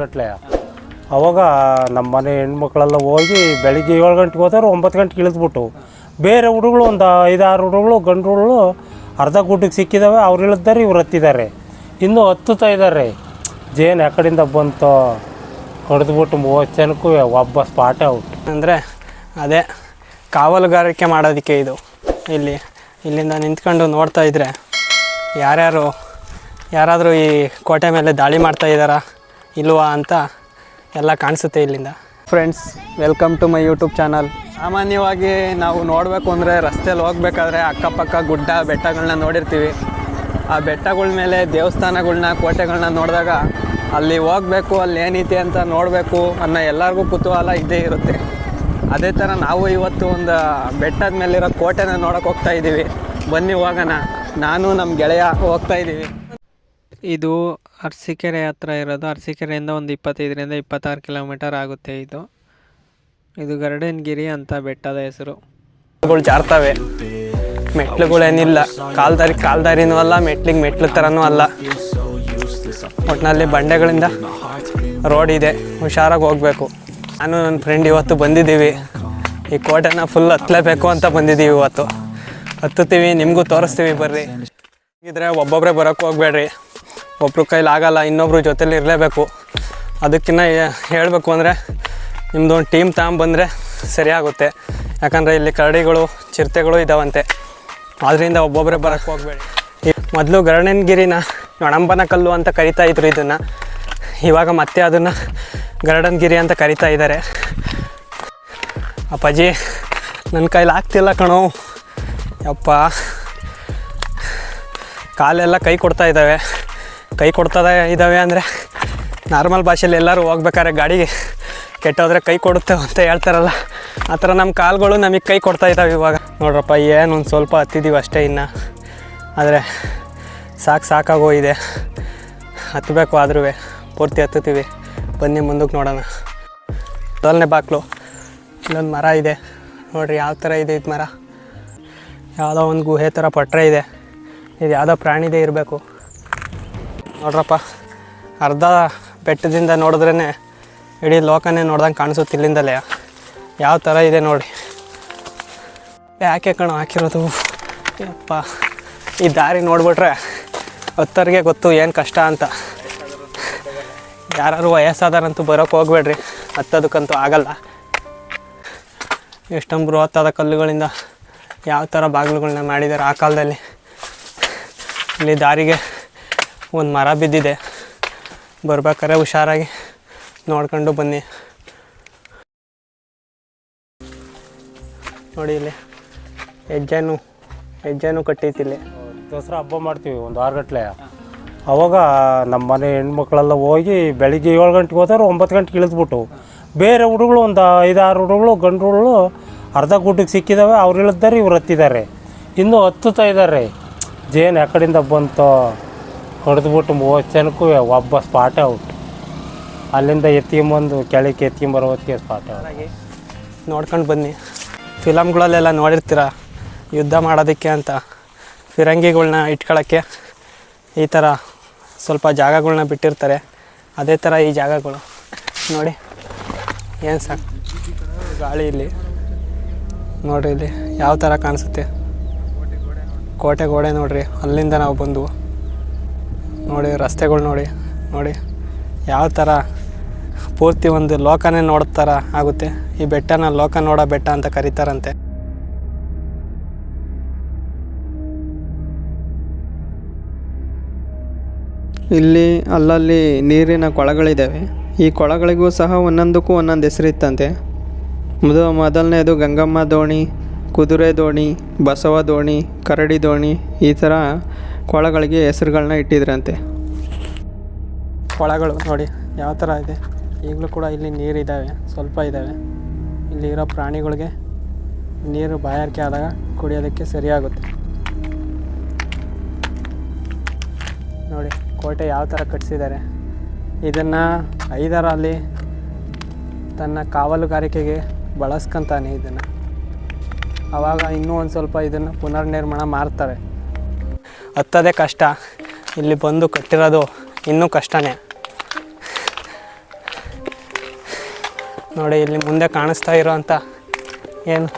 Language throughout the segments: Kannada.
ಗಟ್ಟಲೆ ಅವಾಗ ನಮ್ಮ ಮನೆ ಹೆಣ್ಮಕ್ಳೆಲ್ಲ ಹೋಗಿ ಬೆಳಿಗ್ಗೆ 7 ಗಂಟೆಗೆ ಹೋದವ್ರು 9 ಗಂಟೆಗೆ ಇಳಿದ್ಬಿಟ್ಟು ಬೇರೆ ಹುಡುಗರು ಒಂದು 5-6 ಹುಡುಗರು ಗಂಡು ಹುಡುಗರು ಅರ್ಧ ಗುಡ್ಡಕ್ಕೆ ಸಿಕ್ಕಿದ್ದಾವೆ. ಅವ್ರು ಇಳಿದ್ದಾರೆ, ಇವ್ರು ಹತ್ತಿದ್ದಾರೆ, ಇನ್ನೂ ಹತ್ತುತ್ತಾ ಇದ್ದಾರೆ. ಜೇನು ಯಾಕಡೆಯಿಂದ ಬಂತು ಹೊಡೆದ್ಬಿಟ್ಟು 30 ಜನಕ್ಕೂ ಒಬ್ಬ ಸ್ಪಾಟೇ ಔಟ್. ಅಂದರೆ ಅದೇ ಕಾವಲುಗಾರಿಕೆ ಮಾಡೋದಕ್ಕೆ ಇದು. ಇಲ್ಲಿಂದ ನಿಂತ್ಕೊಂಡು ನೋಡ್ತಾ ಇದ್ದರೆ ಯಾರಾದರೂ ಈ ಕೋಟೆ ಮೇಲೆ ದಾಳಿ ಮಾಡ್ತಾ ಇದ್ದಾರಾ ಇಲ್ವಾ ಅಂತ ಎಲ್ಲ ಕಾಣಿಸುತ್ತೆ ಇಲ್ಲಿಂದ. Friends, welcome to my YouTube channel. ಸಾಮಾನ್ಯವಾಗಿ ನಾವು ನೋಡಬೇಕು ಅಂದರೆ ರಸ್ತೆಯಲ್ಲಿ ಹೋಗ್ಬೇಕಾದ್ರೆ ಅಕ್ಕಪಕ್ಕ ಗುಡ್ಡ ಬೆಟ್ಟಗಳನ್ನ ನೋಡಿರ್ತೀವಿ. ಆ ಬೆಟ್ಟಗಳ ಮೇಲೆ ದೇವಸ್ಥಾನಗಳನ್ನ ಕೋಟೆಗಳನ್ನ ನೋಡಿದಾಗ ಅಲ್ಲಿ ಹೋಗಬೇಕು, ಅಲ್ಲಿ ಏನೈತೆ ಅಂತ ನೋಡಬೇಕು ಅನ್ನೋ ಎಲ್ಲರಿಗೂ ಕುತೂಹಲ ಇದ್ದೇ ಇರುತ್ತೆ. ಅದೇ ಥರ ನಾವು ಇವತ್ತು ಒಂದು ಬೆಟ್ಟದ ಮೇಲಿರೋ ಕೋಟೆನ ನೋಡೋಕೆ ಹೋಗ್ತಾ ಇದ್ದೀವಿ. ಬನ್ನಿ ಹೋಗೋಣ. ನಾನು ನಮ್ಮ ಗೆಳೆಯ ಹೋಗ್ತಾ ಇದ್ದೀವಿ. ಇದು ಅರಸೀಕೆರೆ ಹತ್ರ ಇರೋದು. ಅರಸೀಕೆರೆಯಿಂದ ಒಂದು 25-26 ಕಿಲೋಮೀಟರ್ ಆಗುತ್ತೆ. ಇದು ಗರುಡನಗಿರಿ ಅಂತ ಬೆಟ್ಟದ ಹೆಸರು. ಜಾರ್ತವೆ, ಮೆಟ್ಲುಗಳೇನಿಲ್ಲ, ಕಾಲ್ದಾರಿನೂ ಅಲ್ಲ, ಮೆಟ್ಲು ಥರನೂ ಅಲ್ಲ. ಒಟ್ಟಿನಲ್ಲಿ ಬಂಡೆಗಳಿಂದ ರೋಡ್ ಇದೆ, ಹುಷಾರಾಗಿ ಹೋಗಬೇಕು. ನಾನು ನನ್ನ ಫ್ರೆಂಡ್ ಇವತ್ತು ಬಂದಿದ್ದೀವಿ. ಈ ಕೋಟೆನ ಫುಲ್ ಹತ್ತಲೇಬೇಕು ಅಂತ ಬಂದಿದ್ದೀವಿ. ಇವತ್ತು ಹತ್ತುತ್ತೀವಿ, ನಿಮಗೂ ತೋರಿಸ್ತೀವಿ, ಬರ್ರಿ. ಇದ್ರೆ ಒಬ್ಬೊಬ್ಬರೇ ಬರೋಕ್ಕೆ ಹೋಗಬೇಡ್ರಿ, ಒಬ್ರು ಕೈಲಿ ಆಗಲ್ಲ, ಇನ್ನೊಬ್ರು ಜೊತೇಲಿ ಇರಲೇಬೇಕು. ಅದಕ್ಕಿಂತ ಹೇಳಬೇಕು ಅಂದರೆ ನಿಮ್ಮದು ಒಂದು ಟೀಮ್ ತಗೊಂಬಂದರೆ ಸರಿಯಾಗುತ್ತೆ. ಯಾಕಂದರೆ ಇಲ್ಲಿ ಕರಡಿಗಳು, ಚಿರತೆಗಳು ಇದ್ದಾವಂತೆ. ಆದ್ದರಿಂದ ಒಬ್ಬೊಬ್ಬರೇ ಬರೋಕ್ಕೆ ಹೋಗಬೇಡಿ. ಮೊದಲು ಗರುಡನಗಿರಿನ ನೊಣಂಬನ ಕಲ್ಲು ಅಂತ ಕರಿತಾ ಇದ್ರು ಇದನ್ನು. ಇವಾಗ ಮತ್ತೆ ಅದನ್ನು ಗರುಡನಗಿರಿ ಅಂತ ಕರಿತಾ ಇದ್ದಾರೆ. ಅಪ್ಪಾಜಿ, ನನ್ನ ಕೈಲಿ ಆಗ್ತಿಲ್ಲ ಕಣೋ ಯಪ್ಪ. ಕಾಲೆಲ್ಲ ಕೈ ಕೊಡ್ತಾ ಇದ್ದಾವೆ ಅಂದರೆ ನಾರ್ಮಲ್ ಭಾಷೆಯಲ್ಲಿ ಎಲ್ಲರೂ ಹೋಗ್ಬೇಕಾದ್ರೆ ಗಾಡಿಗೆ ಕೆಟ್ಟೋದ್ರೆ ಕೈ ಕೊಡುತ್ತೆ ಅಂತ ಹೇಳ್ತಾರಲ್ಲ, ಆ ಥರ ನಮ್ಮ ಕಾಲುಗಳು ನಮಗೆ ಕೈ ಕೊಡ್ತಾ ಇದ್ದಾವೆ ಇವಾಗ. ನೋಡ್ರಪ್ಪ, ಒಂದು ಸ್ವಲ್ಪ ಹತ್ತಿದ್ದೀವಿ ಅಷ್ಟೇ ಇನ್ನು. ಆದರೆ ಸಾಕಾಗೋಗಿದೆ. ಹತ್ತಬೇಕು, ಆದ್ರೂ ಪೂರ್ತಿ ಹತ್ತುತ್ತೀವಿ. ಬನ್ನಿ ಮುಂದಕ್ಕೆ ನೋಡೋಣ. ಮೊದಲನೇ ಬಾಕ್ಲು ಇಲ್ಲೊಂದು ಮರ ಇದೆ ನೋಡಿರಿ, ಯಾವ ಥರ ಇದೆ ಇದು ಮರ. ಯಾವುದೋ ಒಂದು ಗುಹೆ ಥರ ಪಟ್ರೆ ಇದೆ. ಇದು ಯಾವುದೋ ಪ್ರಾಣಿದೇ ಇರಬೇಕು. ನೋಡ್ರಪ್ಪ, ಅರ್ಧ ಬೆಟ್ಟದಿಂದ ನೋಡಿದ್ರೇ ಇಡೀ ಲೋಕನೇ ನೋಡ್ದಂಗೆ ಕಾಣಿಸುತ್ತೆ ಇಲ್ಲಿಂದಲೇ. ಯಾವ ಥರ ಇದೆ ನೋಡಿ. ಯಾಕೆ ಕಣೋ ಹಾಕಿರೋದು ಯಪ್ಪ. ಈ ದಾರಿ ನೋಡ್ಬಿಟ್ರೆ ಹತ್ತರಿಗೆ ಗೊತ್ತು ಏನು ಕಷ್ಟ ಅಂತ. ಯಾರು ವಯಸ್ಸಾದಾರಂತೂ ಬರೋಕ್ಕೆ ಹೋಗ್ಬೇಡ್ರಿ, ಹತ್ತೋದಕ್ಕಂತೂ ಆಗಲ್ಲ. ಎಷ್ಟೊಂದು ಬೃಹತ್ತಾದ ಕಲ್ಲುಗಳಿಂದ ಯಾವ ಥರ ಬಾಗಿಲುಗಳನ್ನ ಮಾಡಿದ್ದಾರೆ ಆ ಕಾಲದಲ್ಲಿ. ಇಲ್ಲಿ ದಾರಿಗೆ ಒಂದು ಮರ ಬಿದ್ದಿದೆ, ಬರ್ಬೇಕಾದ್ರೆ ಹುಷಾರಾಗಿ ನೋಡ್ಕೊಂಡು ಬನ್ನಿ. ನೋಡಿ, ಇಲ್ಲಿ ಹೆಜ್ಜೆನೂ ಕಟ್ಟೈತಿಲ್ಲಿ. ದಸರಾ ಹಬ್ಬ ಮಾಡ್ತೀವಿ ಒಂದು 6 ಗಂಟೆ. ಅವಾಗ ನಮ್ಮ ಮನೆ ಹೆಣ್ಮಕ್ಳೆಲ್ಲ ಹೋಗಿ ಬೆಳಿಗ್ಗೆ 7 ಗಂಟೆಗೆ ಹೋದವ್ರು 9 ಗಂಟೆಗೆ ಇಳಿದ್ಬಿಟ್ಟು ಬೇರೆ ಹುಡುಗರು ಒಂದು 5-6 ಹುಡುಗರು ಗಂಡು ಹುಡುಗರು ಅರ್ಧ ಗುಡ್ಡಕ್ಕೆ ಸಿಕ್ಕಿದ್ದಾವೆ. ಅವ್ರು ಇಳಿದ್ದಾರೆ, ಇವ್ರು ಹತ್ತಿದ್ದಾರೆ, ಇನ್ನೂ ಹತ್ತುತ್ತಾ ಇದ್ದಾರೆ. ಜೇನು ಯಾಕಡೆಯಿಂದ ಬಂತು ಹೊಡೆದ್ಬಿಟ್ಟು 30 ಜನಕ್ಕೂ ಒಬ್ಬ ಸ್ಪಾಟೇ ಔಟ್. ಅಲ್ಲಿಂದ ಎತ್ಕೊಂಬಂದು ಕೆಳಗೆ ಎತ್ಕೊಂಬರೋ ಹೊತ್ತಿಗೆ ಸ್ಪಾಟ್ ಔಟ್. ನೋಡ್ಕೊಂಡು ಬನ್ನಿ. ಫಿಲಮ್ಗಳಲ್ಲೆಲ್ಲ ನೋಡಿರ್ತೀರ, ಯುದ್ಧ ಮಾಡೋದಕ್ಕೆ ಅಂತ ಫಿರಂಗಿಗಳ್ನ ಇಟ್ಕೊಳ್ಳೋಕ್ಕೆ ಈ ಥರ ಸ್ವಲ್ಪ ಜಾಗಗಳನ್ನ ಬಿಟ್ಟಿರ್ತಾರೆ. ಅದೇ ಥರ ಈ ಜಾಗಗಳು ನೋಡಿ, ಏನು ಸಾಕು ಗಾಳಿ. ಇಲ್ಲಿ ನೋಡಿರಿ, ಇಲ್ಲಿ ಯಾವ ಥರ ಕಾಣಿಸುತ್ತೆ ಕೋಟೆ ಗೋಡೆ. ನೋಡಿರಿ, ಅಲ್ಲಿಂದ ನಾವು ಬಂದು ನೋಡಿ, ರಸ್ತೆಗಳು ನೋಡಿ ಯಾವ ಥರ ಪೂರ್ತಿ ಒಂದು ಲೋಕನೇ ನೋಡೋ ಥರ ಆಗುತ್ತೆ. ಈ ಬೆಟ್ಟನ ಲೋಕ ನೋಡೋ ಬೆಟ್ಟ ಅಂತ ಕರೀತಾರಂತೆ. ಇಲ್ಲಿ ಅಲ್ಲಲ್ಲಿ ನೀರಿನ ಕೊಳಗಳಿದ್ದಾವೆ. ಈ ಕೊಳಗಳಿಗೂ ಸಹ ಒಂದೊಂದಕ್ಕೂ ಒಂದೊಂದು ಹೆಸರಿತ್ತಂತೆ. ಮೊದಲನೇದು ಗಂಗಮ್ಮ ದೋಣಿ, ಕುದುರೆ ದೋಣಿ, ಬಸವ ದೋಣಿ, ಕರಡಿ ದೋಣಿ, ಈ ಥರ ಕೊಳಗಳಿಗೆ ಹೆಸರುಗಳನ್ನ ಇಟ್ಟಿದ್ರಂತೆ. ಕೊಳಗಳು ನೋಡಿ ಯಾವ ಥರ ಇದೆ. ಈಗಲೂ ಕೂಡ ಇಲ್ಲಿ ನೀರಿದ್ದಾವೆ, ಸ್ವಲ್ಪ ಇದ್ದಾವೆ. ಇಲ್ಲಿ ಇರೋ ಪ್ರಾಣಿಗಳಿಗೆ ನೀರು ಬಾಯಾರಿಕೆ ಆದಾಗ ಕುಡಿಯೋದಕ್ಕೆ ಸರಿಯಾಗುತ್ತೆ. ನೋಡಿ ಕೋಟೆ ಯಾವ ಥರ ಕಟ್ಟಿಸಿದ್ದಾರೆ. ಇದನ್ನು ಹೈದರಾಲಿ ತನ್ನ ಕಾವಲುಗಾರಿಕೆಗೆ ಬಳಸ್ಕೊತಾನೆ ಇದನ್ನು. ಆವಾಗ ಇನ್ನೂ ಒಂದು ಸ್ವಲ್ಪ ಇದನ್ನು ಪುನರ್ನಿರ್ಮಾಣ ಮಾಡ್ತಾರೆ. ಹತ್ತೋದೇ ಕಷ್ಟ, ಇಲ್ಲಿ ಬಂದು ಕಟ್ಟಿರೋದು ಇನ್ನೂ ಕಷ್ಟನೇ. ನೋಡಿ ಇಲ್ಲಿ ಮುಂದೆ ಕಾಣಿಸ್ತಾ ಇರೋವಂಥ ಏನು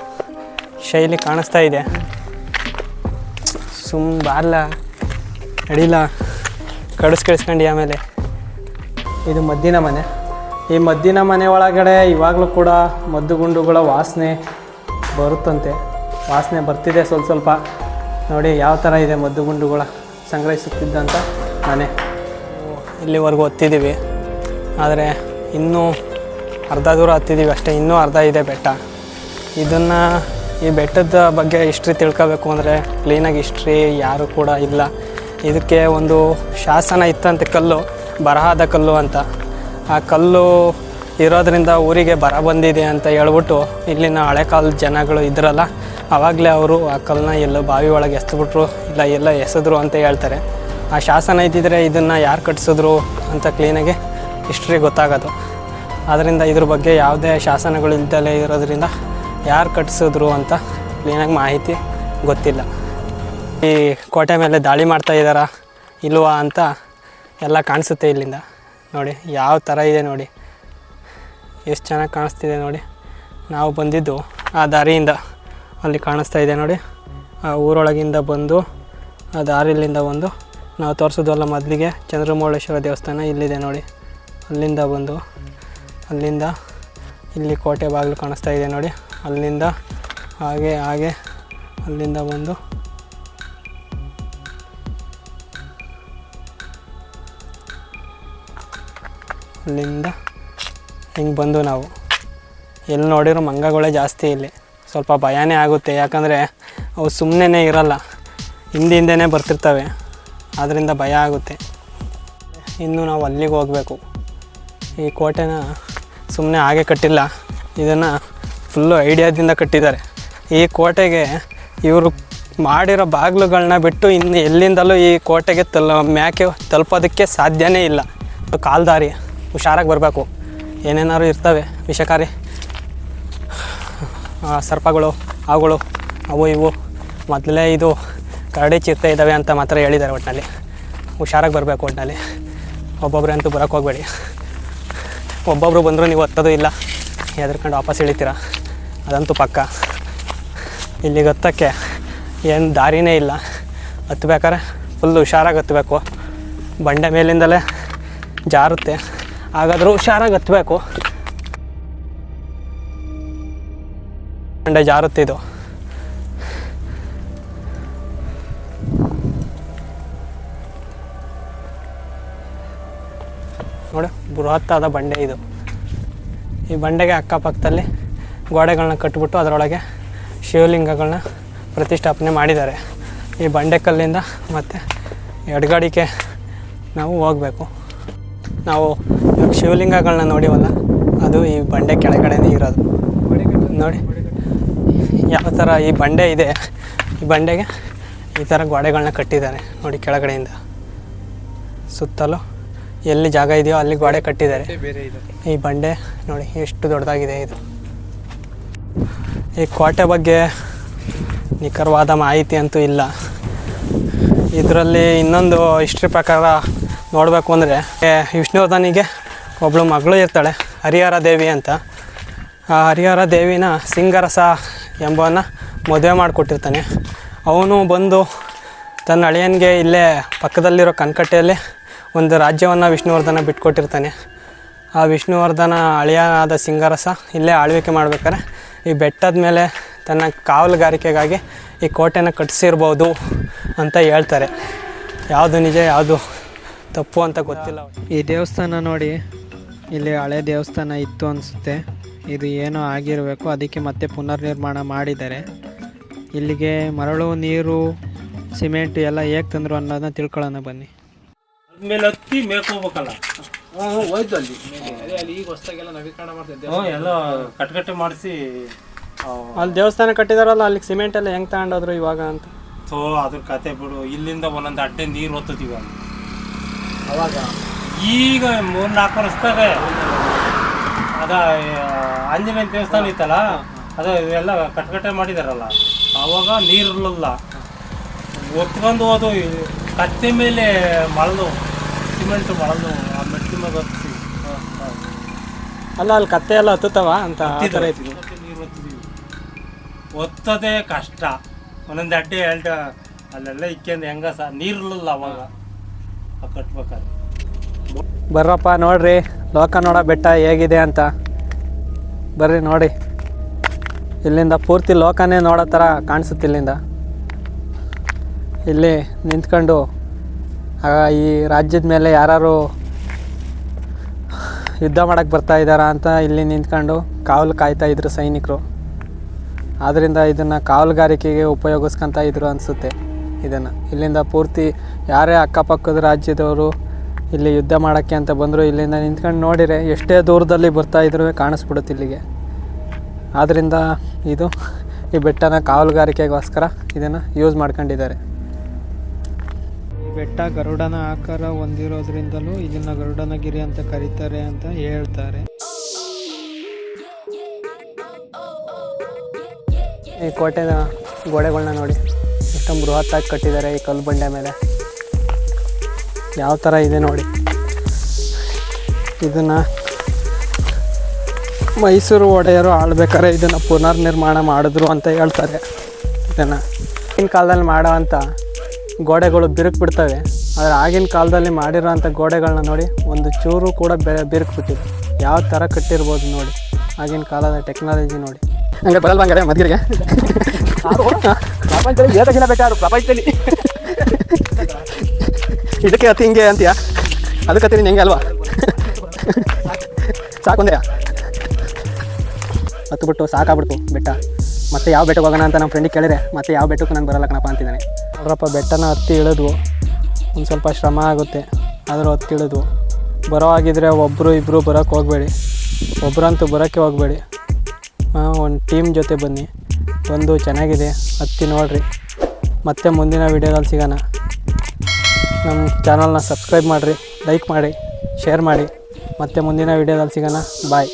ಶೈಲಿ ಕಾಣಿಸ್ತಾ ಇದೆ. ಬಾರ್ಲ ಅಡಿಲ್ಲ ಕಡಿಸ್ಕೊಂಡು ಆಮೇಲೆ ಇದು ಮದ್ದಿನ ಮನೆ. ಈ ಮದ್ದಿನ ಮನೆ ಒಳಗಡೆ ಇವಾಗಲೂ ಕೂಡ ಮದ್ದು ಗುಂಡುಗಳ ವಾಸನೆ ಬರುತ್ತಂತೆ. ವಾಸನೆ ಬರ್ತಿದೆ ಸ್ವಲ್ಪ ನೋಡಿ ಯಾವ ಥರ ಇದೆ ಮದ್ದು ಗುಂಡುಗಳ ಸಂಗ್ರಹಿಸುತ್ತಿದ್ದಂಥ ಮನೆ. ಇಲ್ಲಿವರೆಗೂ ಹತ್ತಿದ್ದೀವಿ, ಆದರೆ ಇನ್ನೂ ಅರ್ಧ ದೂರ ಹತ್ತಿದ್ದೀವಿ ಅಷ್ಟೇ. ಇನ್ನೂ ಅರ್ಧ ಇದೆ ಬೆಟ್ಟ. ಇದನ್ನು ಈ ಬೆಟ್ಟದ ಬಗ್ಗೆ ಹಿಸ್ಟ್ರಿ ತಿಳ್ಕೋಬೇಕು ಅಂದರೆ ಕ್ಲೀನಾಗಿ ಹಿಸ್ಟ್ರಿ ಯಾರೂ ಕೂಡ ಇಲ್ಲ. ಇದಕ್ಕೆ ಒಂದು ಶಾಸನ ಇತ್ತಂತೆ, ಕಲ್ಲು, ಬರಹದ ಕಲ್ಲು ಅಂತ. ಆ ಕಲ್ಲು ಇರೋದರಿಂದ ಊರಿಗೆ ಬರ ಬಂದಿದೆ ಅಂತ ಹೇಳ್ಬಿಟ್ಟು ಇಲ್ಲಿನ ಹಳೆ ಕಾಲದ ಜನಗಳು ಇದ್ರಲ್ಲ, ಆವಾಗಲೇ ಅವರು ಆ ಕಲ್ಲನ್ನ ಎಲ್ಲೋ ಬಾವಿ ಒಳಗೆ ಎಸ್ಬಿಟ್ರು ಇಲ್ಲ ಎಲ್ಲ ಎಸೆದ್ರು ಅಂತ ಹೇಳ್ತಾರೆ. ಆ ಶಾಸನ ಇದ್ದಿದ್ರೆ ಇದನ್ನು ಯಾರು ಕಟ್ಟಿಸಿದ್ರು ಅಂತ ಕ್ಲೀನಾಗಿ ಹಿಸ್ಟ್ರಿ ಗೊತ್ತಾಗೋದು. ಆದ್ದರಿಂದ ಇದ್ರ ಬಗ್ಗೆ ಯಾವುದೇ ಶಾಸನಗಳು ಇಲ್ದಲೇ ಇರೋದ್ರಿಂದ ಯಾರು ಕಟ್ಟಿಸಿದ್ರು ಅಂತ ಕ್ಲೀನಾಗಿ ಮಾಹಿತಿ ಗೊತ್ತಿಲ್ಲ. ಈ ಕೋಟೆ ಮೇಲೆ ದಾಳಿ ಮಾಡ್ತಾ ಇದ್ದಾರಾ ಇಲ್ವಾ ಅಂತ ಎಲ್ಲ ಕಾಣಿಸುತ್ತೆ ಇಲ್ಲಿಂದ. ನೋಡಿ ಯಾವ ಥರ ಇದೆ ನೋಡಿ, ಎಷ್ಟು ಚೆನ್ನಾಗಿ ಕಾಣಿಸ್ತಿದೆ ನೋಡಿ. ನಾವು ಬಂದಿದ್ದು ಆ ದಾರಿಯಿಂದ, ಅಲ್ಲಿ ಕಾಣಿಸ್ತಾ ಇದೆ ನೋಡಿ. ಆ ಊರೊಳಗಿಂದ ಬಂದು ಆ ದಾರಿಲಿಂದ ಬಂದು ನಾವು ತೋರಿಸೋದಲ್ಲ ಮೊದಲಿಗೆ ಚಂದ್ರಮೌಳೇಶ್ವರ ದೇವಸ್ಥಾನ ಇಲ್ಲಿದೆ ನೋಡಿ. ಅಲ್ಲಿಂದ ಬಂದು ಅಲ್ಲಿಂದ ಇಲ್ಲಿ ಕೋಟೆ ಬಾಗಿಲು ಕಾಣಿಸ್ತಾ ಇದೆ ನೋಡಿ. ಅಲ್ಲಿಂದ ಹಾಗೆ ಅಲ್ಲಿಂದ ಬಂದು ಅಲ್ಲಿಂದ ಹಿಂಗೆ ಬಂದು ನಾವು ಎಲ್ಲಿ ನೋಡಿರೋ ಮಂಗಗಳೇ ಜಾಸ್ತಿ ಇಲ್ಲಿ. ಸ್ವಲ್ಪ ಭಯನೇ ಆಗುತ್ತೆ, ಯಾಕಂದರೆ ಅವು ಸುಮ್ಮನೆ ಇರಲ್ಲ, ಹಿಂದಿಂದನೇ ಬರ್ತಿರ್ತವೆ, ಆದ್ದರಿಂದ ಭಯ ಆಗುತ್ತೆ. ಇನ್ನು ನಾವು ಅಲ್ಲಿಗೆ ಹೋಗಬೇಕು. ಈ ಕೋಟೆನ ಸುಮ್ಮನೆ ಹಾಗೆ ಕಟ್ಟಿಲ್ಲ, ಇದನ್ನು ಫುಲ್ಲು ಐಡಿಯಾದಿಂದ ಕಟ್ಟಿದ್ದಾರೆ. ಈ ಕೋಟೆಗೆ ಇವರು ಮಾಡಿರೋ ಬಾಗಿಲುಗಳನ್ನ ಬಿಟ್ಟು ಇನ್ನು ಎಲ್ಲಿಂದಲೂ ಈ ಕೋಟೆಗೆ ಮ್ಯಾಕೆ ತಲುಪೋದಕ್ಕೆ ಸಾಧ್ಯನೇ ಇಲ್ಲ. ಕಾಲ್ದಾರಿ, ಹುಷಾರಾಗಿ ಬರಬೇಕು. ಏನೇನಾದ್ರು ಇರ್ತವೆ ವಿಷಕಾರಿ ಸರ್ಪಗಳು, ಅವುಗಳು, ಅವು ಇವು. ಮೊದಲೇ ಇದು ಕರಡಿ ಚಿರತೆ ಇದ್ದಾವೆ ಅಂತ ಮಾತ್ರ ಹೇಳಿದ್ದಾರೆ. ಒಟ್ಟಿನಲ್ಲಿ ಹುಷಾರಾಗಿ ಬರಬೇಕು. ಒಟ್ಟಿನಲ್ಲಿ ಒಬ್ಬೊಬ್ಬರೇ ಅಂತೂ ಬರೋಕ್ಕೆ ಹೋಗಬೇಡಿ. ಒಬ್ಬೊಬ್ಬರು ಬಂದರೂ ನೀವು ಹತ್ತೋದು ಇಲ್ಲ, ಹೆದರ್ಕೊಂಡು ವಾಪಸ್ ಇಳಿತೀರ, ಅದಂತೂ ಪಕ್ಕ. ಇಲ್ಲಿಗೆ ಹತ್ತಕ್ಕೆ ಏನು ದಾರಿನೇ ಇಲ್ಲ. ಹತ್ಬೇಕಾದ್ರೆ ಫುಲ್ಲು ಹುಷಾರಾಗಿ ಹತ್ತಬೇಕು. ಬಂಡೆ ಮೇಲಿಂದಲೇ ಜಾರುತ್ತೆ, ಹಾಗಾದರೂ ಹುಷಾರಾಗಿ ಹತ್ತಬೇಕು. ಬಂಡೆ ಜಾರುತ್ತೆ ಇದು. ನೋಡಿ ಬೃಹತ್ತಾದ ಬಂಡೆ ಇದು. ಈ ಬಂಡೆಗೆ ಅಕ್ಕಪಕ್ಕದಲ್ಲಿ ಗೋಡೆಗಳನ್ನ ಕಟ್ಟಿಬಿಟ್ಟು ಅದರೊಳಗೆ ಶಿವಲಿಂಗಗಳನ್ನ ಪ್ರತಿಷ್ಠಾಪನೆ ಮಾಡಿದ್ದಾರೆ. ಈ ಬಂಡೆ ಕಲ್ಲಿಂದ ಮತ್ತು ಎಡಗಡಿಗೆ ನಾವು ಹೋಗಬೇಕು. ನಾವು ಶಿವಲಿಂಗಗಳನ್ನ ನೋಡಿವಲ್ಲ, ಅದು ಈ ಬಂಡೆ ಕೆಳಗಡೆನೇ ಇರೋದು. ನೋಡಿ ಯಾವ ಥರ ಈ ಬಂಡೆ ಇದೆ. ಈ ಬಂಡೆಗೆ ಈ ಥರ ಗೋಡೆಗಳನ್ನ ಕಟ್ಟಿದ್ದಾರೆ ನೋಡಿ. ಕೆಳಗಡೆಯಿಂದ ಸುತ್ತಲೂ ಎಲ್ಲಿ ಜಾಗ ಇದೆಯೋ ಅಲ್ಲಿ ಗೋಡೆ ಕಟ್ಟಿದ್ದಾರೆ. ಈ ಬಂಡೆ ನೋಡಿ ಎಷ್ಟು ದೊಡ್ಡದಾಗಿದೆ ಇದು. ಈ ಕೋಟೆ ಬಗ್ಗೆ ನಿಖರವಾದ ಮಾಹಿತಿ ಅಂತೂ ಇಲ್ಲ. ಇದರಲ್ಲಿ ಇನ್ನೊಂದು ಹಿಸ್ಟ್ರಿ ಪ್ರಕಾರ ನೋಡಬೇಕು ಅಂದರೆ, ವಿಷ್ಣುವರ್ಧನಿಗೆ ಒಬ್ಬಳು ಮಗಳು ಇರ್ತಾಳೆ, ಹರಿಹರ ದೇವಿ ಅಂತ. ಆ ಹರಿಹರ ದೇವಿನ ಸಿಂಗರಸ ಎಂಬವನ್ನ ಮದುವೆ ಮಾಡಿಕೊಟ್ಟಿರ್ತಾನೆ. ಅವನು ಬಂದು ತನ್ನ ಅಳಿಯನಿಗೆ ಇಲ್ಲೇ ಪಕ್ಕದಲ್ಲಿರೋ ಕನ್ಕಟ್ಟೆಯಲ್ಲಿ ಒಂದು ರಾಜ್ಯವನ್ನು ವಿಷ್ಣುವರ್ಧನ ಬಿಟ್ಕೊಟ್ಟಿರ್ತಾನೆ. ಆ ವಿಷ್ಣುವರ್ಧನ ಅಳಿಯನಾದ ಸಿಂಗರಸ ಇಲ್ಲೇ ಆಳ್ವಿಕೆ ಮಾಡ್ಬೇಕಾದ್ರೆ ಈ ಬೆಟ್ಟದ ಮೇಲೆ ತನ್ನ ಕಾವಲುಗಾರಿಕೆಗಾಗಿ ಈ ಕೋಟೆನ ಕಟ್ಟಿಸಿರ್ಬೋದು ಅಂತ ಹೇಳ್ತಾರೆ. ಯಾವುದು ನಿಜ ಯಾವುದು ತಪ್ಪು ಅಂತ ಗೊತ್ತಿಲ್ಲ. ಈ ದೇವಸ್ಥಾನ ನೋಡಿ, ಇಲ್ಲಿ ಹಳೆ ದೇವಸ್ಥಾನ ಇತ್ತು ಅನಿಸುತ್ತೆ. ಇದು ಏನೋ ಆಗಿರಬೇಕು, ಅದಕ್ಕೆ ಮತ್ತೆ ಪುನರ್ನಿರ್ಮಾಣ ಮಾಡಿದ್ದಾರೆ. ಇಲ್ಲಿಗೆ ಮರಳು, ನೀರು, ಸಿಮೆಂಟ್ ಎಲ್ಲ ಹೇಗೆ ತಂದರು ಅನ್ನೋದನ್ನ ತಿಳ್ಕೊಳ್ಳೋಣ ಬನ್ನಿ. ಮೇಲೆ ಹತ್ತಿ ಮೇಕೋಬೇಕಲ್ಲ, ಹೋಯ್ತು ಅಲ್ಲಿ ಈಗ ಹೊಸದಾಗೆಲ್ಲ ನವೀಕರಣ ಮಾಡ್ತಿದ್ದೆ, ಎಲ್ಲ ಕಟ್ಕಟ್ಟೆ ಮಾಡಿಸಿ ಅಲ್ಲಿ ದೇವಸ್ಥಾನ ಕಟ್ಟಿದಾರಲ್ಲ, ಅಲ್ಲಿಗೆ ಸಿಮೆಂಟ್ ಎಲ್ಲ ಹೆಂಗೆ ತಗೊಂಡೋದ್ರು ಇವಾಗ ಅಂತ. ಸೊ ಅದ್ರ ಕತೆ ಬಿಡು. ಇಲ್ಲಿಂದ ಒಂದೊಂದು ಅಡ್ಡೆ ನೀರು ಹೊತ್ತತೀವಿ ಅವಾಗ. ಈಗ 3-4 ವರ್ಷದಾಗ ಅದ ಆಂಜನೇಯ ದೇವಸ್ಥಾನ ಇತ್ತಲ್ಲ, ಅದು ಎಲ್ಲ ಕಟ್ಕಟ್ಟೆ ಮಾಡಿದಾರಲ್ಲ, ಆವಾಗ ನೀರಿರಲಿಲ್ಲ. ಒತ್ಕೊಂಡು ಹೋದು ಕತ್ತೆ ಮೇಲೆ ಮಳಲು, ಸಿಮೆಂಟ್ ಮಳಲು, ಆ ಮೆಟ್ಟಿ ಮೇಲೆ ಹೊತ್ತಿಸಿ ಅಲ್ಲ ಅಲ್ಲಿ ಕತ್ತೆ ಎಲ್ಲ ಹತ್ತುತ್ತವ ಅಂತ ಆ ಥರ ಐತಿ. ನೀರು ಒತ್ತದೇ ಕಷ್ಟ. ಒಂದೊಂದು ಅಡ್ಡಿ ಎರಡು ಅಲ್ಲೆಲ್ಲ ಇಕ್ಕೆಂದು ಹೆಂಗ ನೀರಿರಲಿಲ್ಲ ಅವಾಗ ಕಟ್ಬೇಕಾದ್ರೆ. ಬರ್ರಪ್ಪ ನೋಡ್ರಿ ಲೋಕ ನೋಡ ಬೆಟ್ಟ ಹೇಗಿದೆ ಅಂತ. ಬರ್ರಿ ನೋಡಿ, ಇಲ್ಲಿಂದ ಪೂರ್ತಿ ಲೋಕನೇ ನೋಡೋ ಥರ ಕಾಣಿಸುತ್ತೆ. ಇಲ್ಲಿಂದ ಇಲ್ಲಿ ನಿಂತ್ಕೊಂಡು ಈ ರಾಜ್ಯದ ಮೇಲೆ ಯಾರು ಯುದ್ಧ ಮಾಡೋಕ್ಕೆ ಬರ್ತಾ ಇದ್ದಾರಾ ಅಂತ ಇಲ್ಲಿ ನಿಂತ್ಕೊಂಡು ಕಾವಲು ಕಾಯ್ತಾ ಇದ್ರು ಸೈನಿಕರು. ಆದ್ದರಿಂದ ಇದನ್ನು ಕಾವಲುಗಾರಿಕೆಗೆ ಉಪಯೋಗಿಸ್ಕೊತಾ ಇದ್ರು ಅನಿಸುತ್ತೆ. ಇದನ್ನು ಇಲ್ಲಿಂದ ಪೂರ್ತಿ ಯಾರೇ ಅಕ್ಕಪಕ್ಕದ ರಾಜ್ಯದವರು ಇಲ್ಲಿ ಯುದ್ಧ ಮಾಡೋಕ್ಕೆ ಅಂತ ಬಂದರು ಇಲ್ಲಿಂದ ನಿಂತ್ಕೊಂಡು ನೋಡಿದರೆ ಎಷ್ಟೇ ದೂರದಲ್ಲಿ ಬರ್ತಾಯಿದ್ರು ಕಾಣಿಸ್ಬಿಡುತ್ತೆ ಇಲ್ಲಿಗೆ. ಆದ್ದರಿಂದ ಈ ಬೆಟ್ಟನ ಕಾವಲುಗಾರಿಕೆಗೋಸ್ಕರ ಇದನ್ನು ಯೂಸ್ ಮಾಡ್ಕೊಂಡಿದ್ದಾರೆ. ಈ ಬೆಟ್ಟ ಗರುಡನ ಆಕಾರ ಹೊಂದಿರೋದ್ರಿಂದಲೂ ಇದನ್ನು ಗರುಡನಗಿರಿ ಅಂತ ಕರೀತಾರೆ ಅಂತ ಹೇಳ್ತಾರೆ. ಈ ಕೋಟೆದ ಗೋಡೆಗಳನ್ನ ನೋಡಿ ಎಷ್ಟೊಂದು ಬೃಹತ್ತಾಗಿ ಕಟ್ಟಿದ್ದಾರೆ. ಈ ಕಲ್ಲು ಬಂಡೆ ಮೇಲೆ ಯಾವ ಥರ ಇದೆ ನೋಡಿ. ಇದನ್ನು ಮೈಸೂರು ಒಡೆಯರು ಆಳ್ಬೇಕಾದ್ರೆ ಇದನ್ನು ಪುನರ್ನಿರ್ಮಾಣ ಮಾಡಿದ್ರು ಅಂತ ಹೇಳ್ತಾರೆ. ಇದನ್ನು ಆಗಿನ ಕಾಲದಲ್ಲಿ ಮಾಡೋ ಅಂಥ ಗೋಡೆಗಳು ಬಿರುಕು ಬಿಡ್ತವೆ. ಆದರೆ ಆಗಿನ ಕಾಲದಲ್ಲಿ ಮಾಡಿರೋ ಅಂಥ ಗೋಡೆಗಳನ್ನ ನೋಡಿ ಒಂದು ಚೂರು ಕೂಡ ಬಿರುಕು ಬಿಟ್ಟಿದೆ. ಯಾವ ಥರ ಕಟ್ಟಿರ್ಬೋದು ನೋಡಿ, ಆಗಿನ ಕಾಲದ ಟೆಕ್ನಾಲಜಿ ನೋಡಿ. ಹಂಗೆ ಬರಲ್ವ ಹಂಗಾರೆ ಮದ್ಗಿರಿಗೆ ಪ್ರಪಂಚದಲ್ಲಿ ಏತಕ್ಕಿಲ್ಲ ಬೇಕಾದ್ರು ಪ್ರಪಂಚದಲ್ಲಿ ಇದಕ್ಕೆ ಅತಿ ಹಿಂಗೆ ಅಂತೀಯ, ಅದಕ್ಕೆ ಅತಿ ಹೆಂಗೆ ಅಲ್ವಾ ಸಾಕೊಂಡೆಯಾ ಹತ್ಬಿಟ್ಟು ಸಾಕಾಗ್ಬಿಡ್ತು ಬೆಟ್ಟ. ಮತ್ತೆ ಯಾವ ಬೆಟ್ಟಕ್ಕೆ ಹೋಗೋಣ ಅಂತ ನಮ್ಮ ಫ್ರೆಂಡಿಗೆ ಕೇಳಿದ್ರೆ ಮತ್ತೆ ಯಾವ ಬೆಟ್ಟಕ್ಕೂ ನಾನು ಬರಲ್ಲ ಕಣಪ್ಪ ಅಂತಿದ್ದಾನೆ. ನೋಡ್ರಪ್ಪ ಬೆಟ್ಟನ ಹತ್ತಿ ಇಳಿದ್ವು. ಒಂದು ಸ್ವಲ್ಪ ಶ್ರಮ ಆಗುತ್ತೆ ಆದರೂ ಹತ್ತಿ ಇಳಿದ್ವು. ಬರೋ ಆಗಿದ್ರೆ ಒಬ್ಬರು ಇಬ್ಬರು ಬರೋಕ್ಕೆ ಹೋಗಬೇಡಿ, ಒಬ್ಬರಂತೂ ಬರೋಕ್ಕೆ ಹೋಗಬೇಡಿ. ಒಂದು ಟೀಮ್ ಜೊತೆ ಬನ್ನಿ, ಒಂದು ಚೆನ್ನಾಗಿದೆ ಹತ್ತಿ ನೋಡಿರಿ. ಮತ್ತೆ ಮುಂದಿನ ವೀಡಿಯೋದಲ್ಲಿ ಸಿಗೋಣ. ನಮ್ಮ ಚಾನಲ್ನ ಸಬ್ಸ್ಕ್ರೈಬ್ ಮಾಡಿರಿ, ಲೈಕ್ ಮಾಡಿ, ಶೇರ್ ಮಾಡಿ. ಮತ್ತೆ ಮುಂದಿನ ವೀಡಿಯೋದಲ್ಲಿ ಸಿಗೋಣ. ಬಾಯ್.